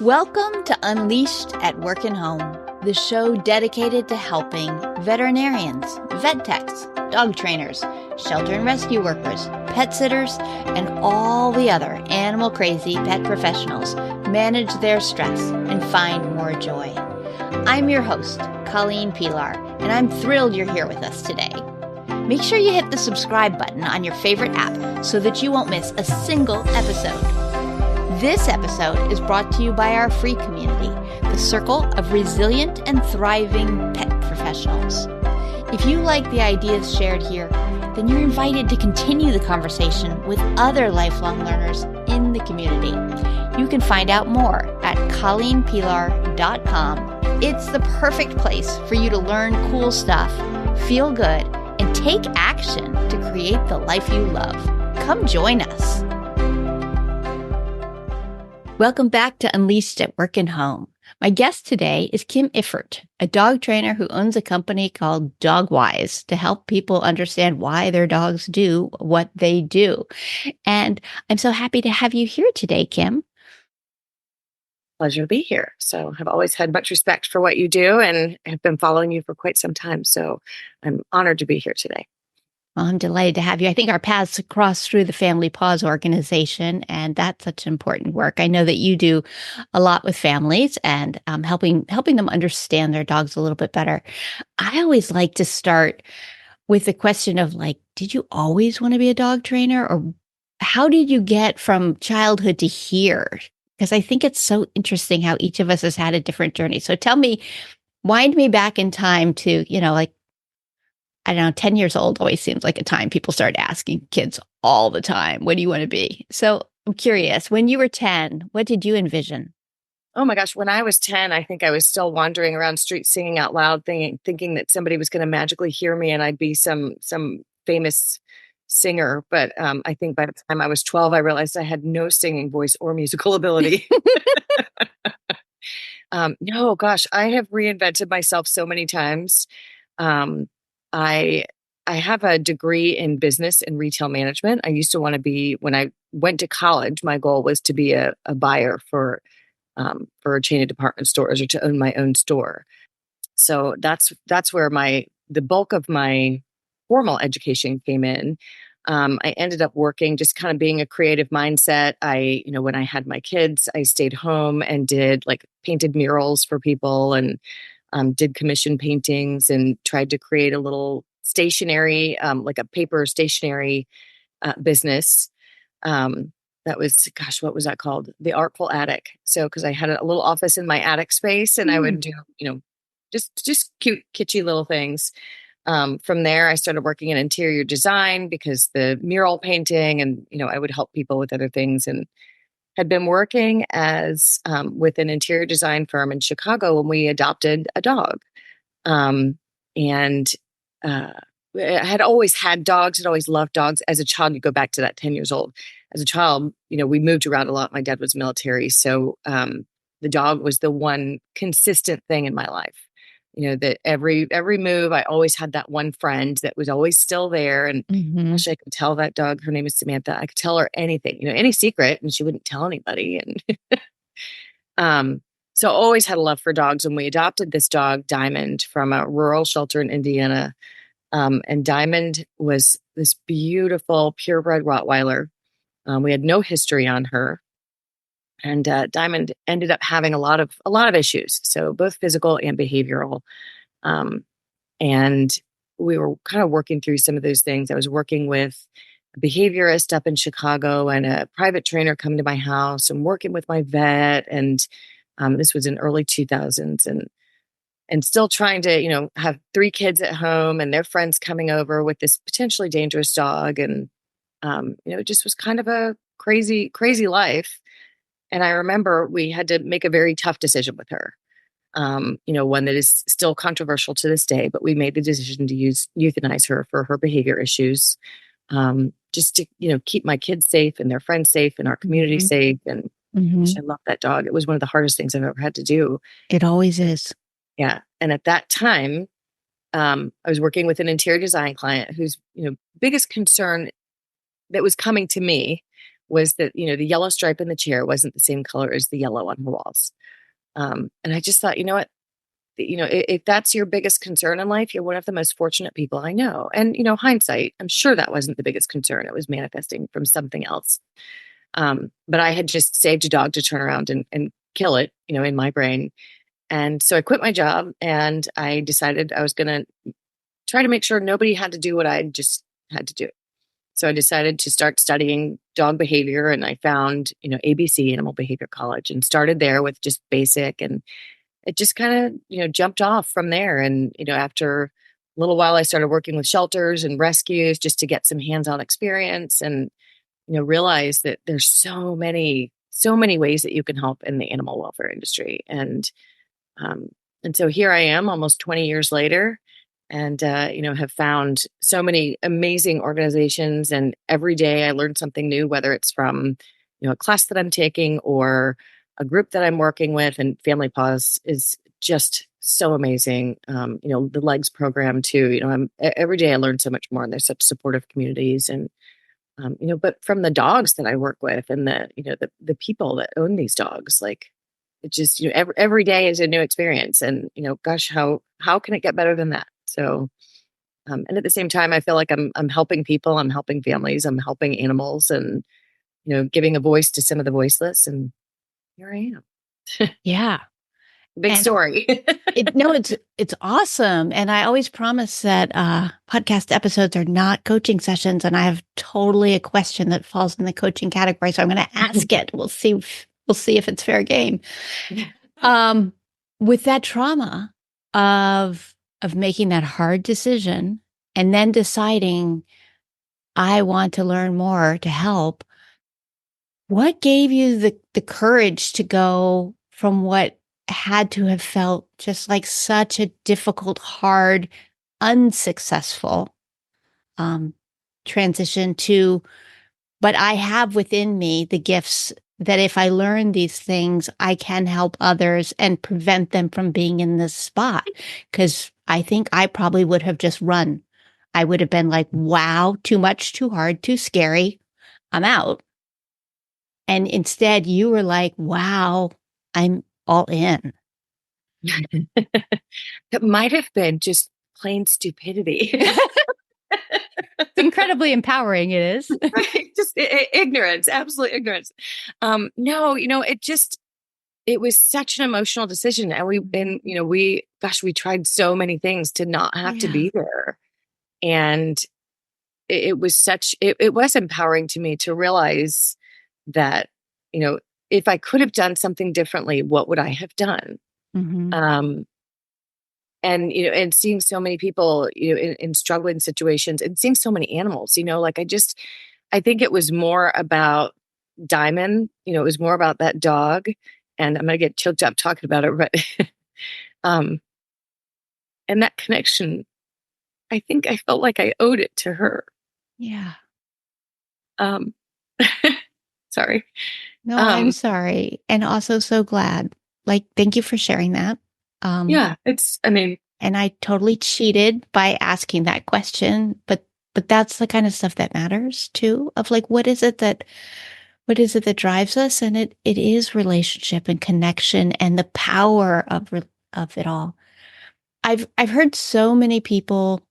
Welcome to Unleashed at Work and Home, the show dedicated to helping veterinarians, vet techs, dog trainers, shelter and rescue workers, pet sitters, and all the other animal crazy pet professionals manage their stress and find more joy. I'm your host, Colleen Pilar, and I'm thrilled you're here with us today. Make sure you hit the subscribe button on your favorite app so that you won't miss a single episode. This episode is brought to you by our free community, the Circle of Resilient and Thriving Pet Professionals. If you like the ideas shared here, then you're invited to continue the conversation with other lifelong learners in the community. You can find out more at colleenpilar.com. It's the perfect place for you to learn cool stuff, feel good, and take action to create the life you love. Come join us. Welcome back to Unleashed at Work and Home. My guest today is Kym Iffert, a dog trainer who owns a company called DogWise to help people understand why their dogs do what they do. And I'm so happy to have you here today, Kym. Pleasure to be here. So I've always had much respect for what you do and have been following you for quite some time. So I'm honored to be here today. Well, I'm delighted to have you. I think our paths cross through the Family Paws organization, and that's such important work. I know that you do a lot with families and helping them understand their dogs a little bit better. I always like to start with the question of did you always want to be a dog trainer, or how did you get from childhood to here? Because I think it's so interesting how each of us has had a different journey. So tell me, wind me back in time to, I don't know, 10 years old always seems like a time people start asking kids all the time, what do you want to be? So I'm curious, when you were 10, what did you envision? Oh my gosh, when I was 10, I think I was still wandering around streets singing out loud, thinking that somebody was going to magically hear me and I'd be some famous singer. But I think by the time I was 12, I realized I had no singing voice or musical ability. No, gosh, I have reinvented myself so many times. I have a degree in business and retail management. I used to want to be, when I went to college, my goal was to be a buyer for a chain of department stores or to own my own store. So that's where the bulk of my formal education came in. I ended up working, just kind of being a creative mindset. When I had my kids, I stayed home and did painted murals for people and did commission paintings and tried to create a little stationery, like a paper stationery business. That was, gosh, what was that called? The Artful Attic. So, because I had a little office in my attic space and I would do, just cute, kitschy little things. From there, I started working in interior design because the mural painting and, I would help people with other things, and had been working as with an interior design firm in Chicago when we adopted a dog. And I had always had dogs, had always loved dogs. As a child, you go back to that 10 years old. As a child, we moved around a lot. My dad was military. So the dog was the one consistent thing in my life. That every move, I always had that one friend that was always still there. And gosh, I could tell that dog, her name is Samantha. I could tell her anything, any secret, and she wouldn't tell anybody. And so I always had a love for dogs. And we adopted this dog, Diamond, from a rural shelter in Indiana. And Diamond was this beautiful purebred Rottweiler. We had no history on her. And Diamond ended up having a lot of issues, so both physical and behavioral. And we were kind of working through some of those things. I was working with a behaviorist up in Chicago and a private trainer coming to my house and working with my vet. And this was in early 2000s, and still trying to, have 3 kids at home and their friends coming over with this potentially dangerous dog. And, it just was kind of a crazy, crazy life. And I remember we had to make a very tough decision with her, one that is still controversial to this day, but we made the decision to euthanize her for her behavior issues, just to, keep my kids safe and their friends safe and our community safe. And I love that dog. It was one of the hardest things I've ever had to do. It always is. Yeah. And at that time, I was working with an interior design client whose, biggest concern that was coming to me was that, the yellow stripe in the chair wasn't the same color as the yellow on her walls. And I just thought, you know what, if that's your biggest concern in life, you're one of the most fortunate people I know. And, hindsight, I'm sure that wasn't the biggest concern. It was manifesting from something else. But I had just saved a dog to turn around and kill it, in my brain. And so I quit my job and I decided I was going to try to make sure nobody had to do what I just had to do. So I decided to start studying dog behavior, and I found, ABC, Animal Behavior College, and started there with just basic, and it just kind of, jumped off from there. And, after a little while, I started working with shelters and rescues just to get some hands-on experience, and, realized that there's so many ways that you can help in the animal welfare industry. Um, and so here I am almost 20 years later, and, have found so many amazing organizations. And every day I learn something new, whether it's from, a class that I'm taking or a group that I'm working with. And Family Paws is just so amazing. The Legs program too, every day I learn so much more, and there's such supportive communities. And, but from the dogs that I work with and the people that own these dogs, like, it just, every day is a new experience. And, gosh, how can it get better than that? So, and at the same time, I feel like I'm helping people, I'm helping families, I'm helping animals, and, giving a voice to some of the voiceless. And here I am. Yeah. Big story. It's awesome. And I always promise that podcast episodes are not coaching sessions. And I have totally a question that falls in the coaching category. So I'm going to ask it. We'll see if it's fair game. With that trauma of making that hard decision and then deciding I want to learn more to help, what gave you the courage to go from what had to have felt just like such a difficult, hard, unsuccessful transition to, but I have within me the gifts that if I learn these things, I can help others and prevent them from being in this spot? Because I think I probably would have just run. I would have been like, wow, too much, too hard, too scary. I'm out. And instead you were like, wow, I'm all in. That might have been just plain stupidity. It's incredibly empowering. It is. Right. Just ignorance, absolute ignorance. No, it was such an emotional decision. And we tried so many things to not have to be there. And it was empowering to me to realize that, if I could have done something differently, what would I have done? Mm-hmm. And seeing so many people, in struggling situations, and seeing so many animals, I think it was more about Diamond, it was more about that dog, and I'm going to get choked up talking about it, but, and that connection, I think I felt like I owed it to her. Yeah. Sorry. No, I'm sorry. And also so glad. Like, thank you for sharing that. Yeah, and I totally cheated by asking that question, but that's the kind of stuff that matters too, of like, what is it that drives us? And it is relationship and connection and the power of it all. I've heard so many people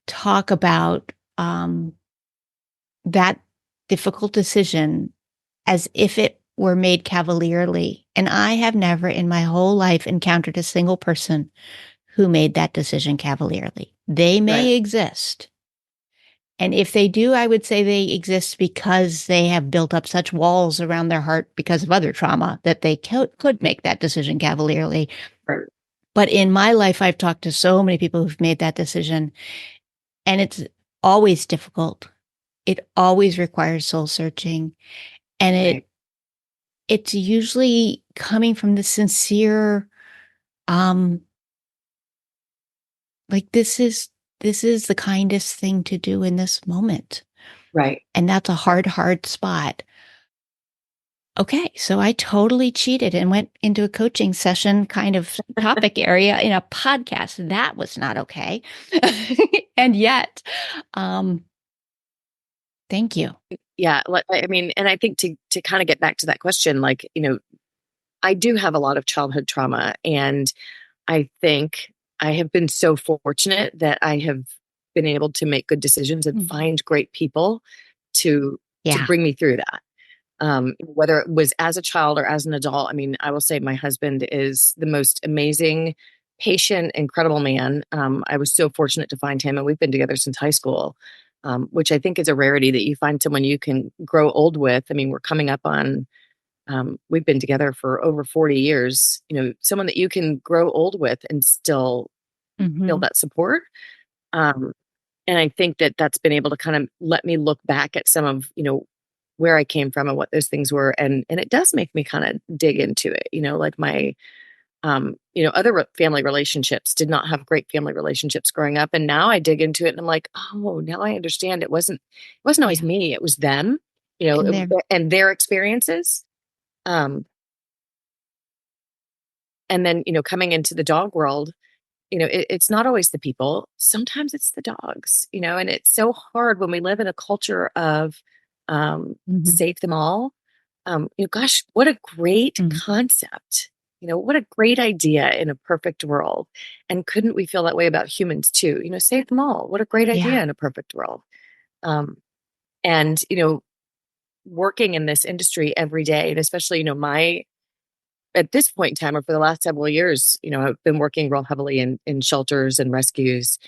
talk about, that difficult decision as if it were made cavalierly. And I have never in my whole life encountered a single person who made that decision cavalierly. They may exist. And if they do, I would say they exist because they have built up such walls around their heart because of other trauma that they could make that decision cavalierly. Right. But in my life, I've talked to so many people who've made that decision, and it's always difficult. It always requires soul searching. And it's usually coming from the sincere, like, this is the kindest thing to do in this moment. Right. And that's a hard spot. Okay. So I totally cheated and went into a coaching session kind of topic area in a podcast. That was not okay. And yet, Thank you. Yeah. I mean, and I think to kind of get back to that question, like, I do have a lot of childhood trauma, and I think I have been so fortunate that I have been able to make good decisions and Mhm. find great people to Yeah. bring me through that. Whether it was as a child or as an adult, I mean, I will say my husband is the most amazing, patient, incredible man. I was so fortunate to find him, and we've been together since high school, which I think is a rarity that you find someone you can grow old with. I mean, we're coming up on, we've been together for over 40 years, someone that you can grow old with and still feel Hmm. that support. Um, and I think that that's been able to kind of let me look back at some of, where I came from and what those things were. And it does make me kind of dig into it, like my, other family relationships did not have great family relationships growing up. And now I dig into it and I'm like, oh, now I understand it wasn't always Yeah. me, it was them, And they're, and their experiences. Um, and then, coming into the dog world, it's not always the people. Sometimes it's the dogs, and it's so hard when we live in a culture of Mhm. save them all. Gosh, what a great Mhm. concept. What a great idea in a perfect world. And couldn't we feel that way about humans too? Save them all. What a great Yeah. idea in a perfect world. Um, and, working in this industry every day, and especially, my at this point in time or for the last several years, I've been working real heavily in shelters and rescues.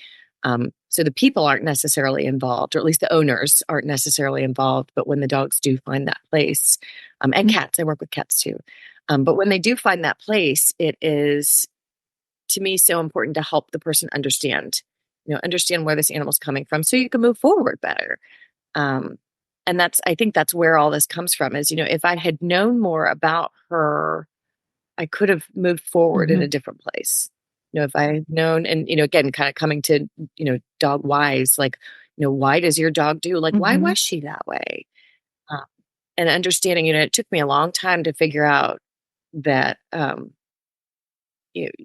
So the people aren't necessarily involved, or at least the owners aren't necessarily involved. But when the dogs do find that place, and Mm. cats, I work with cats too. But when they do find that place, it is to me so important to help the person understand where this animal's coming from so you can move forward better. Um, and I think that's where all this comes from is, if I had known more about her, I could have moved forward in a Mhm. different place. If I had known, and, again, kind of coming to, dog wise, like, why does your dog do, like, why Mhm. was she that way? Um, and understanding, it took me a long time to figure out that,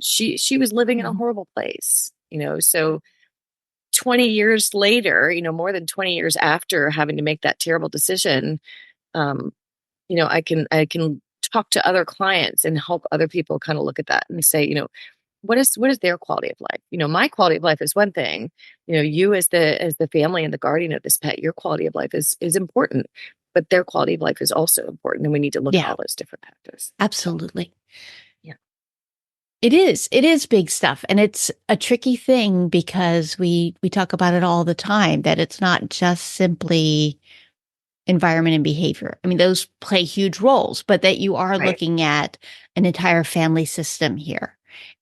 she was living in a Mhm. horrible place, so 20 years later, more than 20 years after having to make that terrible decision, um, I can talk to other clients and help other people kind of look at that and say, what is their quality of life? My quality of life is one thing. You as the family and the guardian of this pet, your quality of life is important, but their quality of life is also important, and we need to look at Yeah, all those different factors. So, absolutely. yeah, It is. It is big stuff. And it's a tricky thing because we talk about it all the time that it's not just simply environment and behavior. I mean, those play huge roles, but that you are right, looking at an entire family system here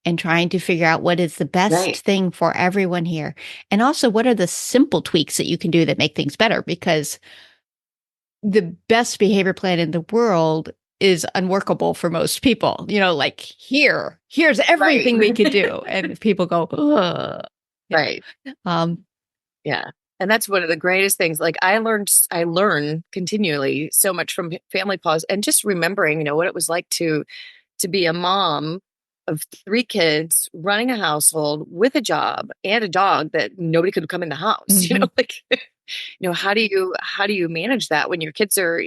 and trying to figure out what is the best right, thing for everyone here. And also, what are the simple tweaks that you can do that make things better? Because the best behavior plan in the world is unworkable for most people. Like here's right, everything we could do. And people go, ugh. Yeah. right. Um, Yeah. And that's one of the greatest things. Like I learn continually so much from family pause and just remembering, what it was like to be a mom of three kids running a household with a job and a dog that nobody could come in the house, mhm, like, how do you manage that when your kids are,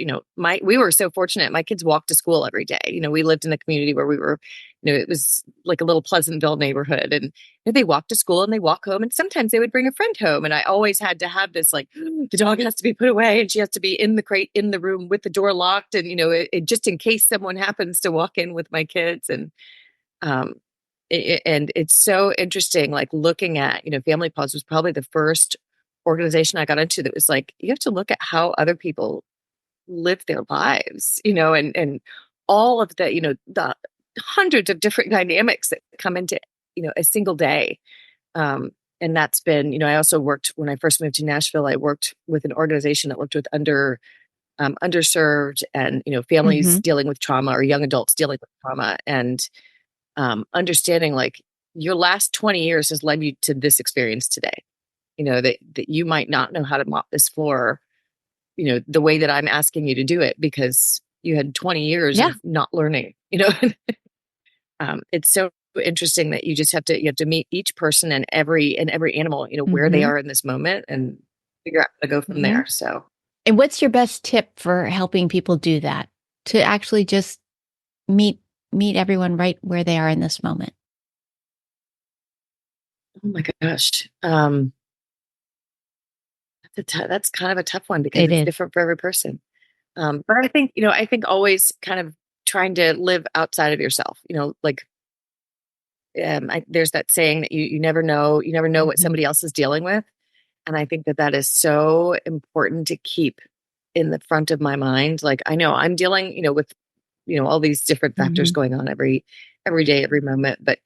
we were so fortunate. My kids walked to school every day. We lived in a community where we were, it was like a little Pleasantville neighborhood, and they walk to school and they walk home, and sometimes they would bring a friend home. And I always had to have this, like, the dog has to be put away and she has to be in the crate in the room with the door locked. And, just in case someone happens to walk in with my kids. And, um, and it's so interesting, like looking at, Family Pause was probably the first organization I got into that was like, you have to look at how other people live their lives, and all of the hundreds of different dynamics that come into, a single day. Um, and that's been, I also worked when I first moved to Nashville, I worked with an organization that worked with underserved and, families mhm. dealing with trauma or young adults dealing with trauma. And understanding like your last 20 years has led you to this experience today, that you might not know how to mop this floor, the way that I'm asking you to do it because you had 20 years Yeah. of not learning, it's so interesting that you have to meet each person and every animal, where they Mhm. are in this moment and figure out how to go from Mhm. there. So And what's your best tip for helping people do that? To actually just meet meet everyone right where they are in this moment. Oh my gosh. That's kind of a tough one because It it's is. different for every person. But I think, I think always kind of trying to live outside of yourself, like, there's that saying that you never know what Mhm. somebody else is dealing with. And I think that that is so important to keep in the front of my mind. Like, I know I'm dealing, with, all these different factors Mhm. going on every day, every moment, but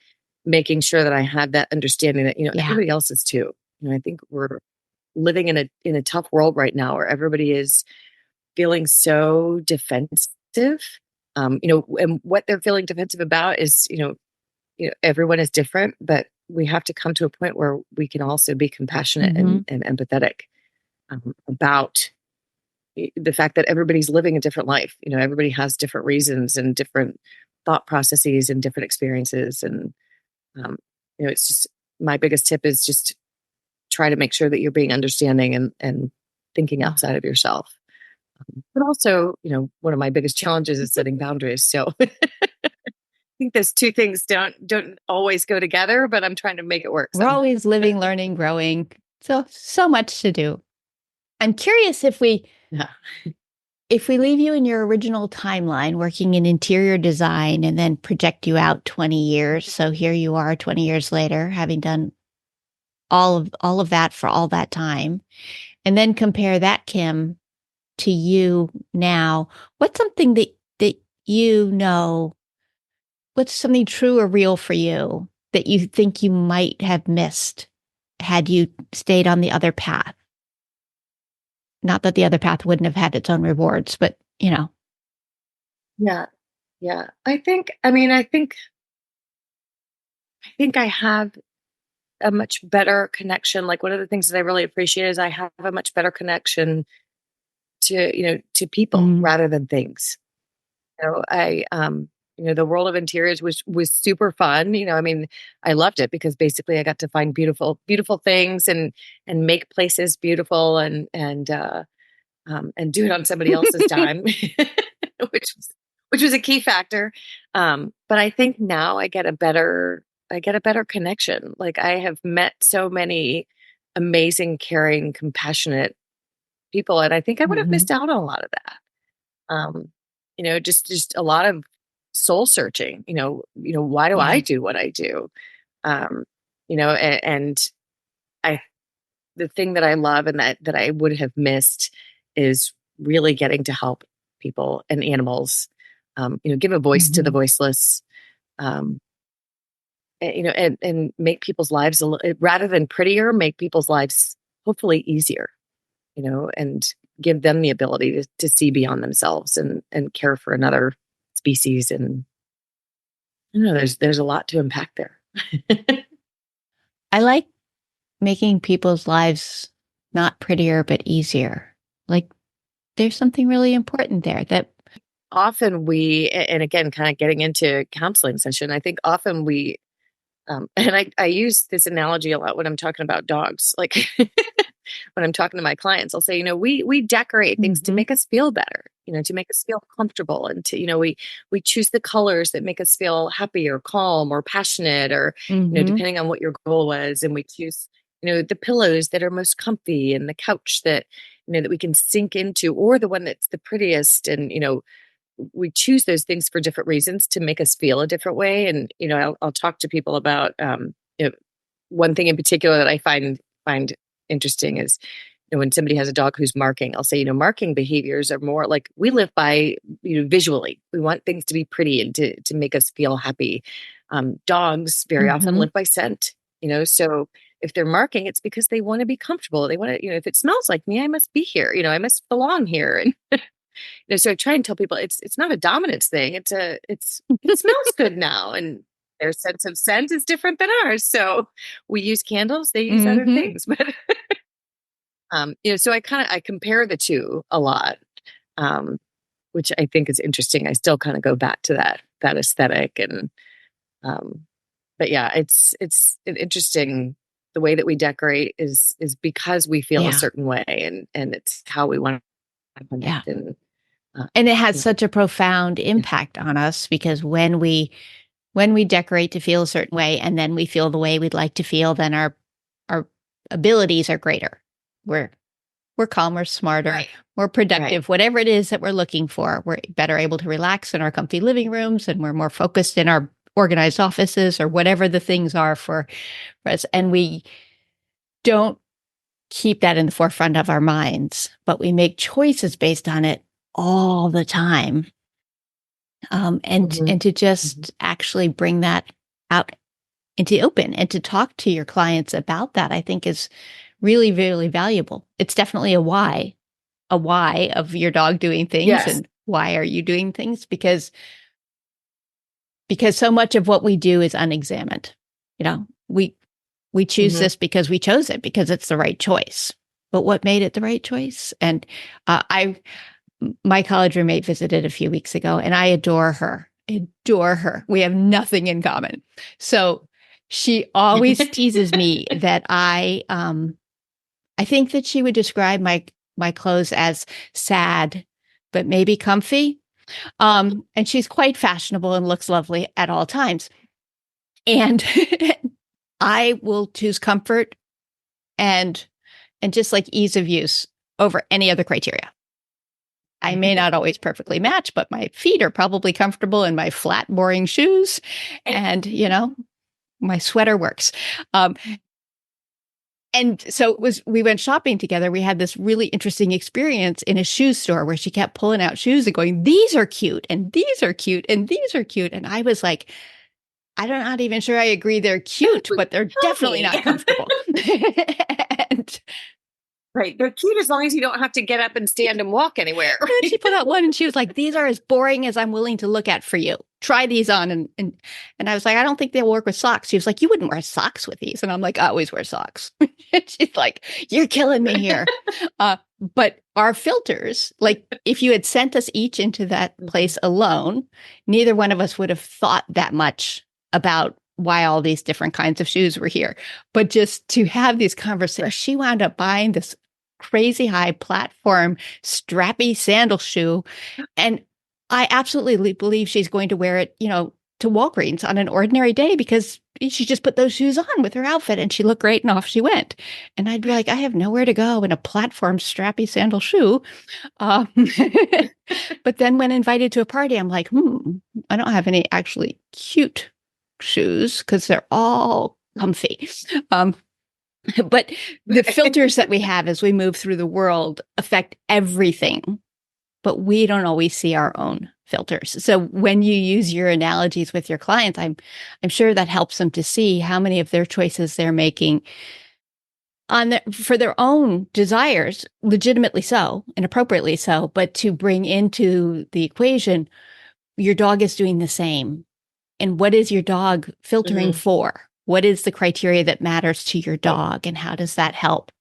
making sure that I have that understanding that, Yeah. everybody else is too. I think we're living in a tough world right now where everybody is feeling so defensive. And what they're feeling defensive about is, everyone is different, but we have to come to a point where we can also be compassionate Mhm. and empathetic, about the fact that everybody's living a different life. Everybody has different reasons and different thought processes and different experiences. And, um, it's just my biggest tip is just try to make sure that you're being understanding and thinking Yeah. outside of yourself. But also, one of my biggest challenges is setting boundaries. So I think those two things don't always go together, but I'm trying to make it work We're somehow. always living, learning, growing. So much to do. I'm curious Yeah. if we leave you in your original timeline working in interior design and then project you out 20 years. So here you are 20 years later, having done all of that for all that time. And then compare that, Kym, to you now. What's something that you know, what's something true or real for you that you think you might have missed had you stayed on the other path? Not that the other path wouldn't have had its own rewards, but Yeah. Yeah. I think I have a much better connection. Like, one of the things that I really appreciate is I have a much better connection to people Mm, rather than things. The world of interiors was super fun. I loved it because basically I got to find beautiful things and make places beautiful and do it on somebody else's dime, which was which was a key factor. But I think now I get a better connection. Like, I have met so many amazing, caring, compassionate people, and I think I would have mhm. missed out on a lot of that. Um, just a lot of soul searching. Why do I Yeah. do what I do? Um, and I the thing that I love and that I would have missed is really getting to help people and animals. Give a voice to the Mhm. voiceless. Um, and make people's lives rather than prettier, make people's lives hopefully easier. And give them the ability to see beyond themselves and care for another species. And there's a lot to unpack there. I like making people's lives not prettier, but easier. Like there's something really important there that, Often and again, kind of getting into counseling session, I think often and I use this analogy a lot when I'm talking about dogs. Like, when I'm talking to my clients, I'll say, we decorate things to Mhm. make us feel better, to make us feel comfortable, and we choose the colors that make us feel happy or calm or passionate, or Mhm. depending on what your goal was, and we choose the pillows that are most comfy and the couch that that we can sink into, or the one that's the prettiest, and we choose those things for different reasons to make us feel a different way. And I'll talk to people about one thing in particular that I find interesting is when somebody has a dog who's marking. I'll say, marking behaviors are more like we live by, visually. We want things to be pretty and to make us feel happy. Dogs very often Mhm. live by scent. So if they're marking, it's because they want to be comfortable. They want to, if it smells like me, I must be here. I must belong here. And so I try and tell people it's not a dominance thing. It smells good now, and their sense of scent is different than ours. So we use candles, they use other Mhm. things. But so I compare the two a lot, um, which I think is interesting. I still kind of go back to that aesthetic, and um, but yeah, it's an interesting. The way that we decorate is because we feel a Yeah. certain way, and it's how we want. Yeah. And, And it has such a profound impact on us because when we decorate to feel a certain way and then we feel the way we'd like to feel, then our abilities are greater. We're calmer, smarter, right. more productive, Right. whatever it is that we're looking for. We're better able to relax in our comfy living rooms and we're more focused in our organized offices or whatever the things are for us. And we don't keep that in the forefront of our minds, but we make choices based on it all the time. And to just actually bring that out into the open and to talk to your clients about that, I think is really, really valuable. It's definitely a why of your dog doing things Yes. and why are you doing things? Because so much of what we do is unexamined. You know, we choose this because we chose it because it's the right choice. But what made it the right choice? And my college roommate visited a few weeks ago, and I adore her. Adore her. We have nothing in common. So she always teases me that I think that she would describe my clothes as sad, but maybe comfy. And she's quite fashionable and looks lovely at all times. And I will choose comfort and just like ease of use over any other criteria. I may not always perfectly match, but my feet are probably comfortable in my flat, boring shoes. And, my sweater works. And so we went shopping together. We had this really interesting experience in a shoe store where she kept pulling out shoes and going, these are cute and these are cute and these are cute. And I was like, I'm not even sure I agree they're cute, but they're definitely not comfortable. And right. They're cute as long as you don't have to get up and stand and walk anywhere. and she put out one and she was like, these are as boring as I'm willing to look at for you. Try these on. And I was like, I don't think they'll work with socks. She was like, you wouldn't wear socks with these. And I'm like, I always wear socks. And she's like, you're killing me here. But our filters, like if you had sent us each into that place alone, neither one of us would have thought that much about why all these different kinds of shoes were here. But just to have these conversations, she wound up buying this crazy high platform strappy sandal shoe. And I absolutely believe she's going to wear it, to Walgreens on an ordinary day because she just put those shoes on with her outfit and she looked great and off she went. And I'd be like, I have nowhere to go in a platform strappy sandal shoe. But then when invited to a party, I'm like, I don't have any actually cute shoes because they're all comfy. But the filters that we have as we move through the world affect everything, but we don't always see our own filters. So when you use your analogies with your clients, I'm sure that helps them to see how many of their choices they're making for their own desires, legitimately so and appropriately so, but to bring into the equation, your dog is doing the same. And what is your dog filtering for? What is the criteria that matters to your dog and how does that help?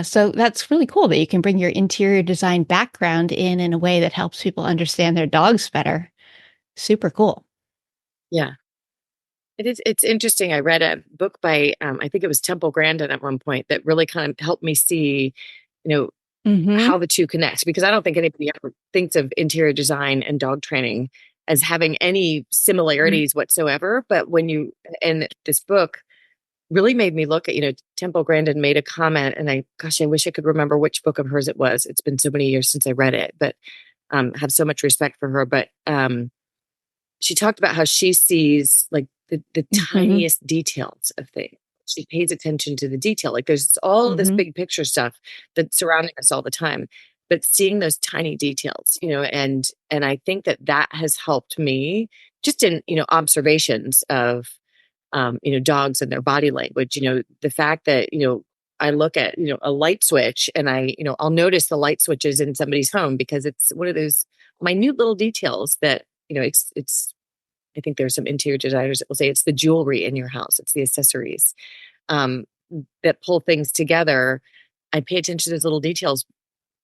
So that's really cool that you can bring your interior design background in a way that helps people understand their dogs better. Super cool. Yeah. It's interesting. I read a book by, I think it was Temple Grandin at one point that really kind of helped me see, how the two connect, because I don't think anybody ever thinks of interior design and dog training as having any similarities whatsoever. But and this book really made me look at, Temple Grandin made a comment and I wish I could remember which book of hers it was. It's been so many years since I read it, but have so much respect for her. But she talked about how she sees like the tiniest details of things. She pays attention to the detail. Like there's all this big picture stuff that's surrounding us all the time, but seeing those tiny details, and I think that has helped me just in, observations of, dogs and their body language, the fact that, I look at, a light switch and I'll notice the light switches in somebody's home because it's one of those minute little details that, it's I think there's some interior designers that will say it's the jewelry in your house. It's the accessories that pull things together. I pay attention to those little details.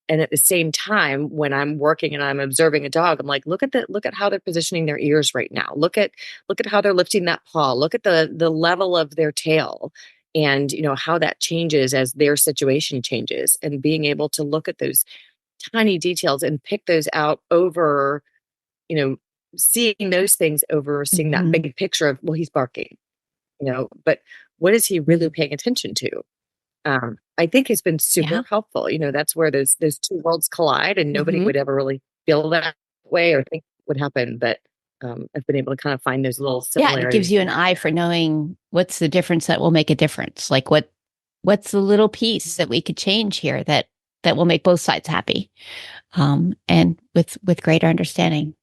And at the same time, when I'm working and I'm observing a dog, I'm like, look at how they're positioning their ears right now. Look at how they're lifting that paw. Look at the level of their tail and, how that changes as their situation changes, and being able to look at those tiny details and pick those out over, you know, seeing those things over seeing that Mhm. big picture of, well, he's barking, but what is he really paying attention to? I think has been Yeah. super helpful. That's where those two worlds collide, and nobody Mhm. would ever really feel that way or think would happen. But I've been able to kind of find those little Yeah, and it gives similarities. you an eye for knowing what's the difference that will make a difference. Like what's the little piece that we could change here that will make both sides happy. And with greater understanding.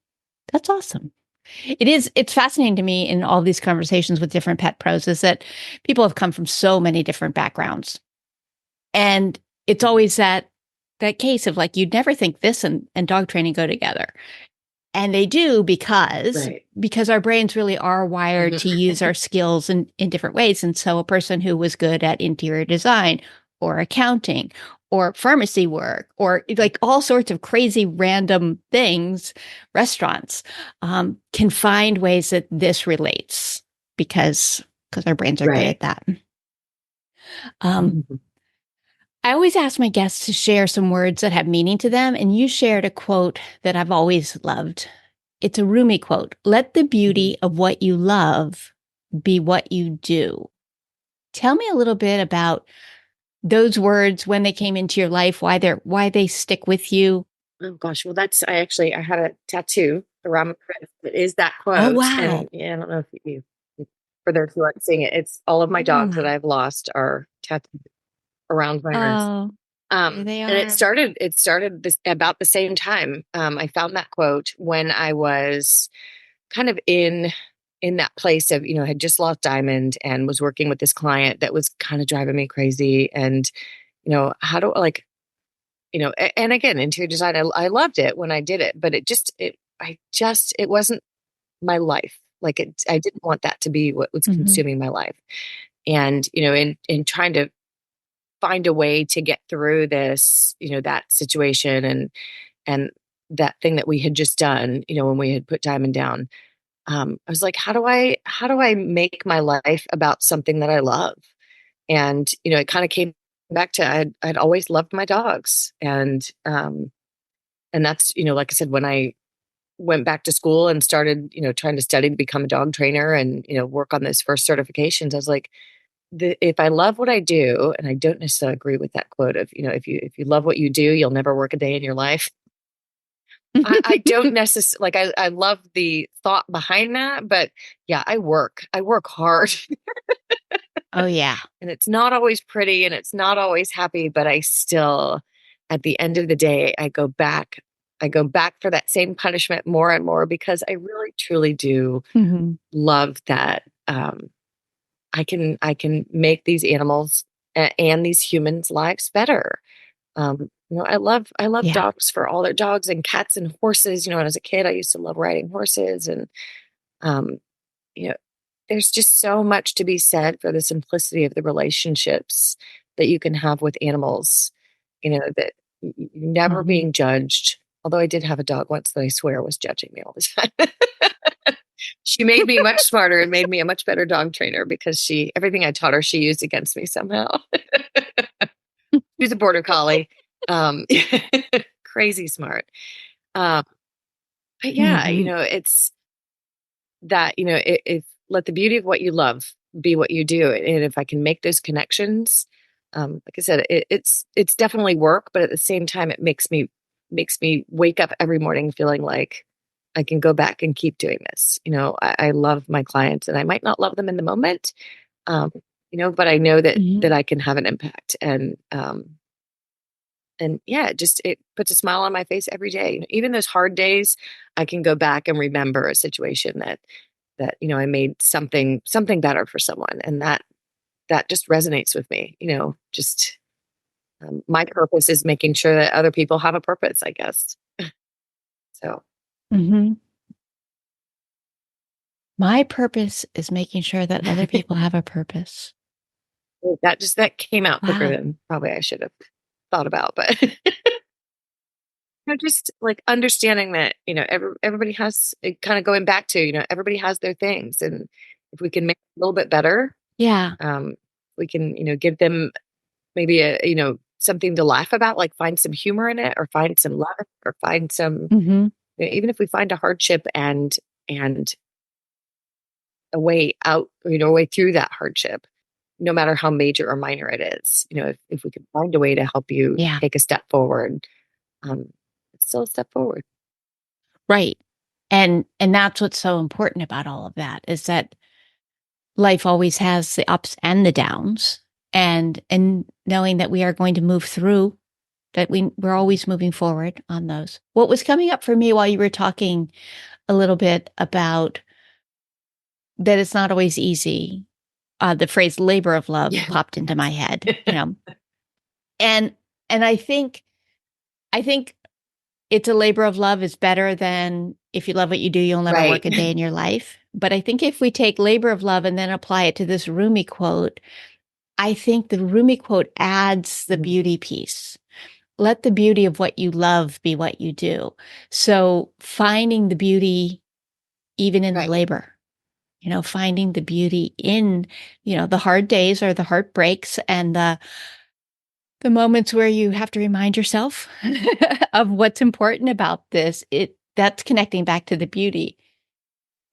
That's awesome. It's fascinating to me in all these conversations with different pet pros is that people have come from so many different backgrounds. And it's always that case of like you'd never think this and dog training go together. And they do Right. because our brains really are wired to Mhm. use our skills in different ways. And so a person who was good at interior design or accounting or pharmacy work or like all sorts of crazy random things, restaurants, can find ways that this relates because our brains are good Right. at that. Um, I always ask my guests to share some words that have meaning to them, and you shared a quote that I've always loved. It's a Rumi quote. Let the Mhm. beauty of what you love be what you do. Tell me a little bit about those words when they came into your life, why they stick with you. Oh gosh, well I had a tattoo around my wrist that is that Oh quote. wow. And yeah, I don't know if you for those who aren't seeing it, it's all of my dogs that Yeah. I've lost are tattooed around my wrist. Oh, there they And it are. started this about the same time. I found that quote when I was kind of in that place of, had just lost Diamond and was working with this client that was kind of driving me crazy. And, how do like, and again, interior design, I loved it when I did it, but it wasn't my life. Like I didn't want that to be what was Hmm. consuming my life. And, in trying to find a way to get through this, that situation and that thing that we had just done, when we had put Diamond down. I was like, how do I make my life about something that I love? And, it kind of came back to I'd always loved my dogs. And that's, like I said, when I went back to school and started, trying to study to become a dog trainer and, work on those first certifications, I was like, if I love what I do, and I don't necessarily agree with that quote of, if you love what you do, you'll never work a day in your life. I don't necessarily like I love the thought behind that, but yeah, I work hard Oh yeah. and it's not always pretty and it's not always happy, but I still, at the end of the day, I go back for that same punishment more and more because I really truly do Hmm. love that. I can make these animals and these humans' lives better. I love Yeah. dogs for all their dogs and cats and horses. And as a kid, I used to love riding horses, and um, you know, there's just so much to be said for the simplicity of the relationships that you can have with animals. That never Hmm. being judged. Although I did have a dog once that I swear was judging me all the time. She made me much smarter and made me a much better dog trainer because everything I taught her, she used against me somehow. She's a border collie. Um, crazy smart. Um, but yeah, Hmm. it's that, if let the beauty of what you love be what you do. And if I can make those connections, like I said, it's definitely work, but at the same time, it makes me wake up every morning feeling like I can go back and keep doing this. I love my clients and I might not love them in the moment, um, but I know that Hmm. I can have an impact. And yeah, it puts a smile on my face every day. Even those hard days, I can go back and remember a situation that I made something better for someone, and that just resonates with me. Just my purpose is making sure that other people have a purpose, I guess. So Hmm. My purpose is making sure that other people have a purpose. that came out quicker Wow. than probably I should have thought about, but just like understanding that everybody has kind of going back to everybody has their things, and if we can make it a little bit better, Yeah. we can give them maybe something to laugh about, like find some humor in it or find some love or find some, Mm-hmm. even if we find a hardship and a way out, a way through that hardship, no matter how major or minor it is, if we can find a way to help you Yeah. take a step forward, um, it's still a step forward. Right. And that's what's so important about all of that is that life always has the ups and the downs, and knowing that we are going to move through, that we're always moving forward on those. What was coming up for me while you were talking a little bit about that it's not always easy, the phrase labor of love Yeah. popped into my head, and I think it's a labor of love is better than if you love what you do, you'll never Right. work a day in your life. But I think if we take labor of love and then apply it to this Rumi quote, I think the Rumi quote adds the beauty piece. Let the beauty of what you love be what you do. So finding the beauty even in the Right. labor, finding the beauty in, the hard days or the heartbreaks and the moments where you have to remind yourself of what's important about this. That's connecting back to the beauty.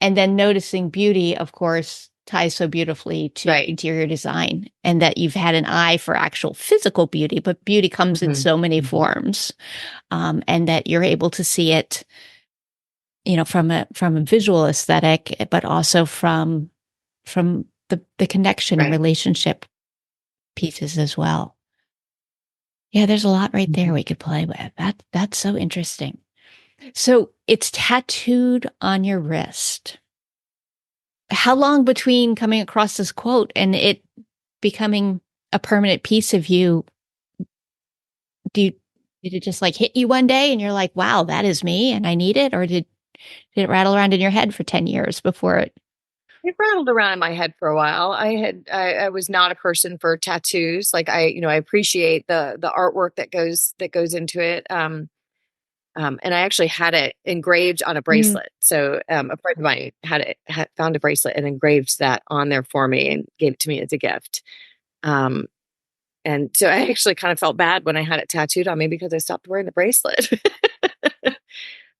And then noticing beauty, of course, ties so beautifully to Right. interior design, and that you've had an eye for actual physical beauty, but beauty comes in so many forms, and that you're able to see it, from a visual aesthetic, but also from the connection and Right. relationship pieces as well. Yeah, there's a lot right there Mhm. we could play with. That's so interesting. So it's tattooed on your wrist. How long between coming across this quote and it becoming a permanent piece of you? Do you, did it just like hit you one day and you're like, wow, that is me and I need it? Or did it rattle around in your head for 10 years before it? It rattled around in my head for a while. I was not a person for tattoos. Like I appreciate the artwork that goes into it. And I actually had it engraved on a Mm, bracelet. So a friend of mine had found a bracelet and engraved that on there for me and gave it to me as a gift. Um, and so I actually kind of felt bad when I had it tattooed on me because I stopped wearing the bracelet.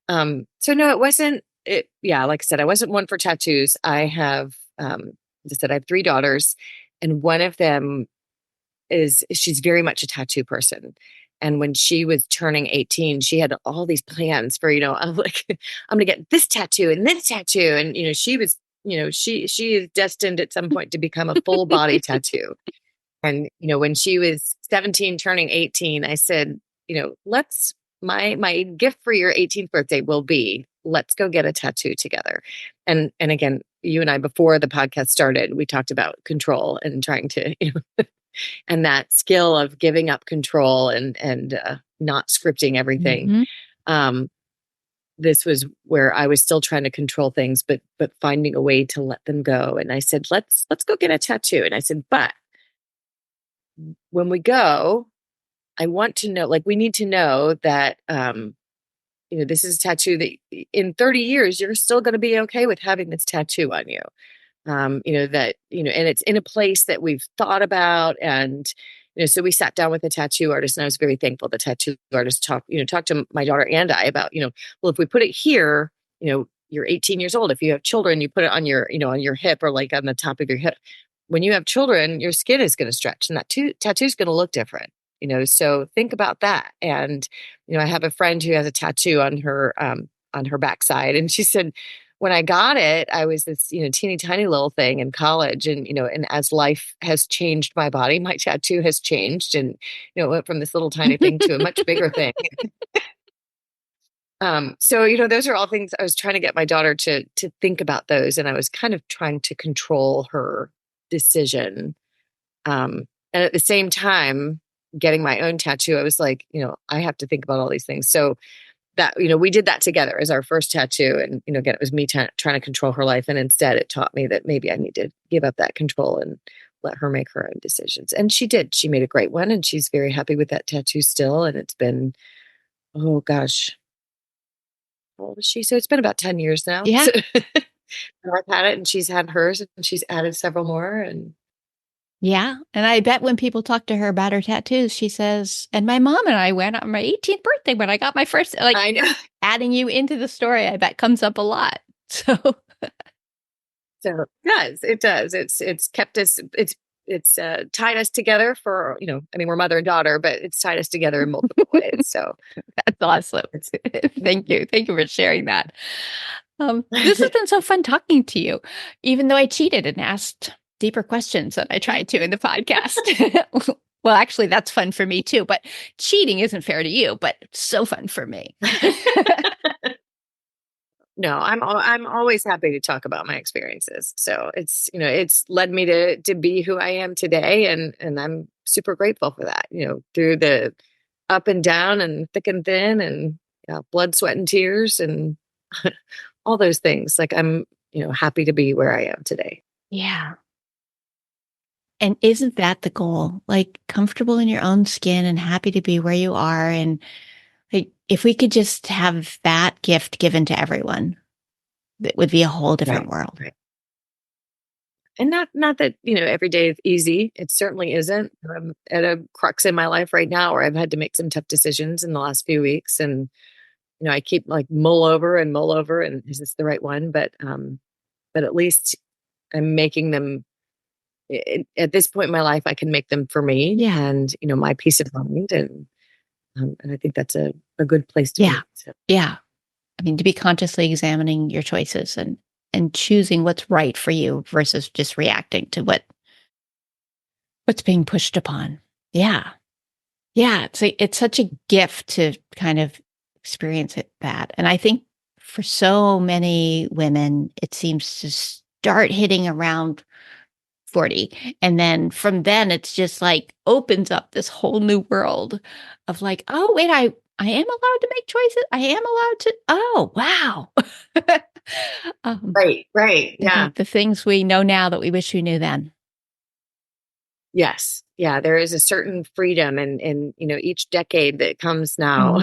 So no, it wasn't it. Yeah, like I said, I wasn't one for tattoos. As I said, I have three daughters, and one of them she's very much a tattoo person. And when she was turning 18, she had all these plans for, I'm like, I'm gonna get this tattoo and this tattoo. And she was, she is destined at some point to become a full body tattoo. And, when she was 17 turning 18, I said, let's my gift for your 18th birthday will be let's go get a tattoo together. And again, you and I before the podcast started, we talked about control and trying to, and that skill of giving up control and not scripting everything. mhm. Um, this was where I was still trying to control things, but finding a way to let them go. And I said, let's go get a tattoo. And I said, but when we go, I want to know, like, we need to know that, this is a tattoo that in 30 years, you're still going to be okay with having this tattoo on you. That, and it's in a place that we've thought about. And, so we sat down with a tattoo artist and I was very thankful. The tattoo artist talked to my daughter and I about, well, if we put it here, you're 18 years old. If you have children, you put it on your hip or like on the top of your hip. When you have children, your skin is going to stretch and that tattoo is going to look different, so think about that. And, I have a friend who has a tattoo on her backside. And she said, when I got it, I was this, teeny tiny little thing in college. And, and as life has changed my body, my tattoo has changed. And, it went from this little tiny thing to a much bigger thing. So, those are all things I was trying to get my daughter to think about those. And I was kind of trying to control her decision. And at the same time, getting my own tattoo, I was like, I have to think about all these things. So that, we did that together as our first tattoo. And, again, it was me trying to control her life. And instead it taught me that maybe I need to give up that control and let her make her own decisions. And she did. She made a great one and she's very happy with that tattoo still. And it's been, oh gosh, how old is she? So it's been about 10 years now. Yeah. So I've had it and she's had hers and she's added several more. And Yeah. And I bet when people talk to her about her tattoos, she says, and my mom and I went on my 18th birthday when I got my first, like, I know. adding you into the story, I bet comes up a lot. So, So it does. It's kept us, it's tied us together for, I mean, we're mother and daughter, but it's tied us together in multiple ways. So that's awesome. it's, Thank you. Thank you for sharing that. This has been so fun talking to you, even though I cheated and asked deeper questions than I tried to in the podcast. Well, actually, that's fun for me too, but cheating isn't fair to you, but it's so fun for me. No, I'm always happy to talk about my experiences. So it's led me to be who I am today, and I'm super grateful for that. Through the up and down and thick and thin, and blood, sweat, and tears, and all those things. Like I'm happy to be where I am today. Yeah. And isn't that the goal? Like comfortable in your own skin and happy to be where you are. And like, if we could just have that gift given to everyone, it would be a whole different world. Right. And not that, every day is easy. It certainly isn't. I'm at a crux in my life right now where I've had to make some tough decisions in the last few weeks. And, I keep like mull over. And is this the right one? But at least I'm making them at this point in my life, I can make them for me and, my peace of mind. And I think that's a good place to be. So. Yeah. I mean, to be consciously examining your choices and choosing what's right for you versus just reacting to what's being pushed upon. Yeah. Yeah. It's such a gift to kind of experience that. And I think for so many women, it seems to start hitting around 40. And then from then it's just like opens up this whole new world of like, oh, wait, I am allowed to make choices. I am allowed to. Oh, wow. Right. Yeah. The things we know now that we wish we knew then. Yes. Yeah. There is a certain freedom and each decade that comes now,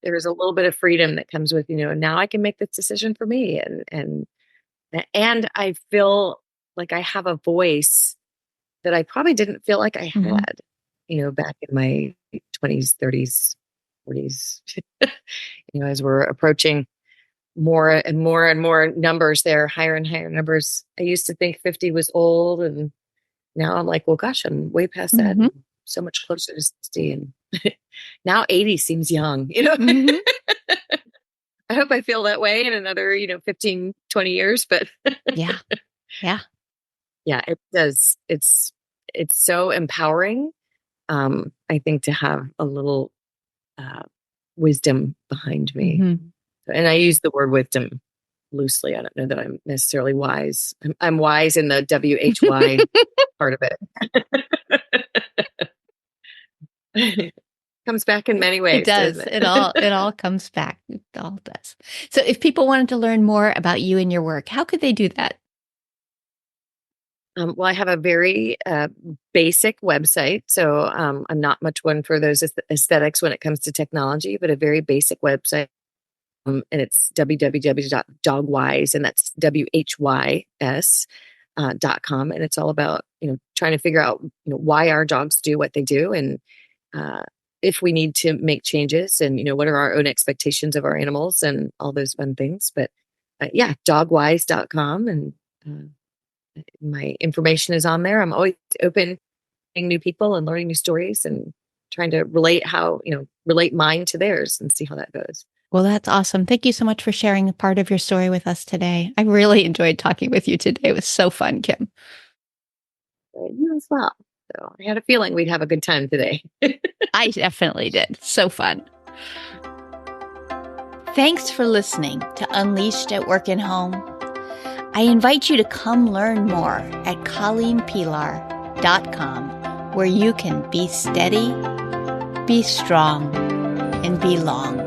there is a little bit of freedom that comes with, now I can make this decision for me. And I feel like I have a voice that I probably didn't feel like I had, back in my 20s, 30s, 40s, as we're approaching more and more and more numbers there, higher and higher numbers. I used to think 50 was old, and now I'm like, well, gosh, I'm way past that. And so much closer to 60. And now 80 seems young, I hope I feel that way in another, 15, 20 years, but yeah. Yeah, it does. It's so empowering. I think to have a little wisdom behind me, and I use the word wisdom loosely. I don't know that I'm necessarily wise. I'm wise in the WHY part of it. Comes back in many ways. It does. It all comes back. It all does. So if people wanted to learn more about you and your work, how could they do that? Well, I have a very basic website. So I'm not much one for those aesthetics when it comes to technology, but a very basic website. And it's www.dogwise, and that's WHYS.com. And it's all about, trying to figure out, why our dogs do what they do. And if we need to make changes and, what are our own expectations of our animals and all those fun things. But dogwise.com. And my information is on there. I'm always open to new people and learning new stories and trying to relate mine to theirs and see how that goes. Well, that's awesome. Thank you so much for sharing a part of your story with us today. I really enjoyed talking with you today. It was so fun, Kym. You as well. So I had a feeling we'd have a good time today. I definitely did. So fun. Thanks for listening to Unleashed at Work and Home. I invite you to come learn more at colleenpilar.com, where you can be steady, be strong, and be long.